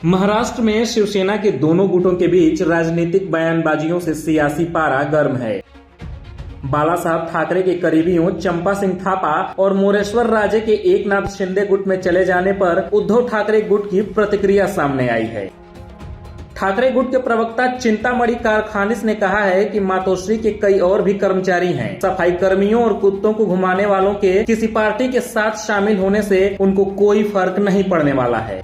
महाराष्ट्र में शिवसेना के दोनों गुटों के बीच राजनीतिक बयानबाजियों से सियासी पारा गर्म है। बाला साहब ठाकरे के करीबियों चंपा सिंह थापा और मोरेश्वर राजे के एकनाथ शिंदे गुट में चले जाने पर उद्धव ठाकरे गुट की प्रतिक्रिया सामने आई है। ठाकरे गुट के प्रवक्ता चिंतामणि कारखानिस ने कहा है कि मातोश्री के कई और भी कर्मचारी हैं। सफाई कर्मियों और कुत्तों को घुमाने वालों के किसी पार्टी के साथ शामिल होने से उनको कोई फर्क नहीं पड़ने वाला है।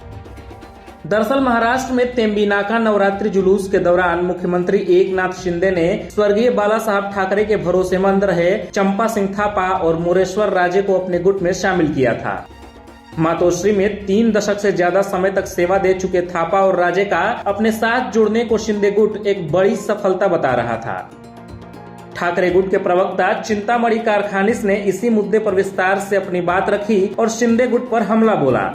दरअसल महाराष्ट्र में तेम्बिनाका नवरात्रि जुलूस के दौरान मुख्यमंत्री एकनाथ शिंदे ने स्वर्गीय बाला साहब ठाकरे के भरोसेमंद रहे चंपा सिंह थापा और मोरेश्वर राजे को अपने गुट में शामिल किया था। मातोश्री में 3 दशक से ज्यादा समय तक सेवा दे चुके थापा और राजे का अपने साथ जुड़ने को शिंदे गुट एक बड़ी सफलता बता रहा था। ठाकरे गुट के प्रवक्ता चिंतामणि कारखानिस ने इसी मुद्दे पर विस्तार से अपनी बात रखी और शिंदे गुट पर हमला बोला।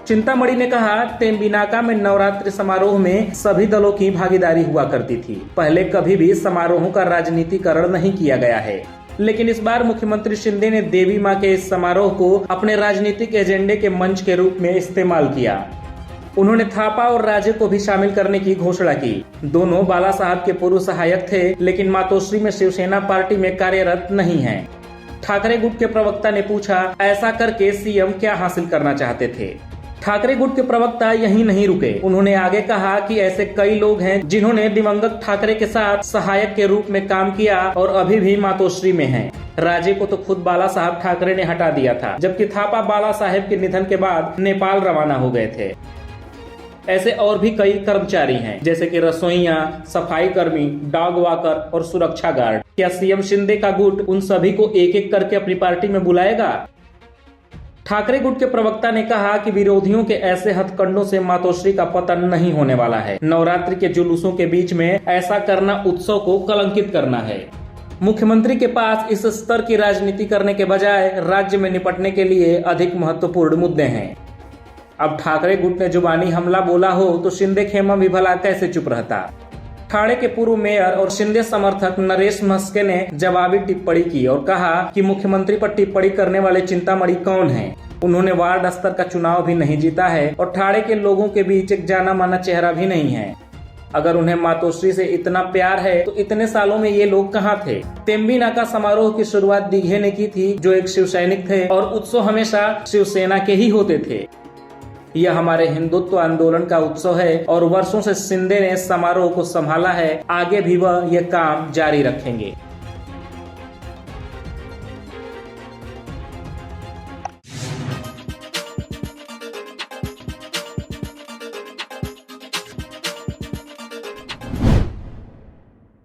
चिंतामणि ने कहा, तेम्बिनाका में नवरात्रि समारोह में सभी दलों की भागीदारी हुआ करती थी। पहले कभी भी समारोहों का राजनीतिकरण नहीं किया गया है, लेकिन इस बार मुख्यमंत्री शिंदे ने देवी मां के इस समारोह को अपने राजनीतिक एजेंडे के मंच के रूप में इस्तेमाल किया। उन्होंने थापा और राजे को भी शामिल करने की घोषणा की। दोनों बाला साहब के पूर्व सहायक थे, लेकिन मातोश्री में शिवसेना पार्टी में कार्यरत नहीं हैं। ठाकरे गुट के प्रवक्ता ने पूछा, ऐसा करके सीएम क्या हासिल करना चाहते थे? ठाकरे गुट के प्रवक्ता यहीं नहीं रुके। उन्होंने आगे कहा कि ऐसे कई लोग हैं जिन्होंने दिवंगत ठाकरे के साथ सहायक के रूप में काम किया और अभी भी मातोश्री में हैं। राजे को तो खुद बाला साहब ठाकरे ने हटा दिया था, जबकि थापा बाला साहब के निधन के बाद नेपाल रवाना हो गए थे। ऐसे और भी कई कर्मचारी हैं, जैसे कि रसोइया, सफाई कर्मी, डॉग वॉकर और सुरक्षा गार्ड। क्या सीएम शिंदे का गुट उन सभी को एक एक करके अपनी पार्टी में बुलाएगा? ठाकरे गुट के प्रवक्ता ने कहा कि विरोधियों के ऐसे हथकंडों से मातोश्री का पतन नहीं होने वाला है। नवरात्रि के जुलूसों के बीच में ऐसा करना उत्सव को कलंकित करना है। मुख्यमंत्री के पास इस स्तर की राजनीति करने के बजाय राज्य में निपटने के लिए अधिक महत्वपूर्ण मुद्दे हैं। अब ठाकरे गुट ने जुबानी हमला बोला हो तो शिंदे खेमा भी भला कैसे चुप रहता। ठाणे के पूर्व मेयर और शिंदे समर्थक नरेश मस्के ने जवाबी टिप्पणी की और कहा कि मुख्यमंत्री पर टिप्पणी करने वाले चिंतामणि कौन हैं? उन्होंने वार्ड स्तर का चुनाव भी नहीं जीता है और ठाणे के लोगों के बीच एक जाना माना चेहरा भी नहीं है। अगर उन्हें मातोश्री से इतना प्यार है तो इतने सालों में ये लोग कहाँ थे? तेम्बिनाका समारोह की शुरुआत दीघे ने की थी, जो एक शिव सैनिक थे, और उत्सव हमेशा शिवसेना के ही होते थे। यह हमारे हिंदुत्व आंदोलन का उत्सव है और वर्षों से शिंदे ने समारोह को संभाला है। आगे भी वह यह काम जारी रखेंगे।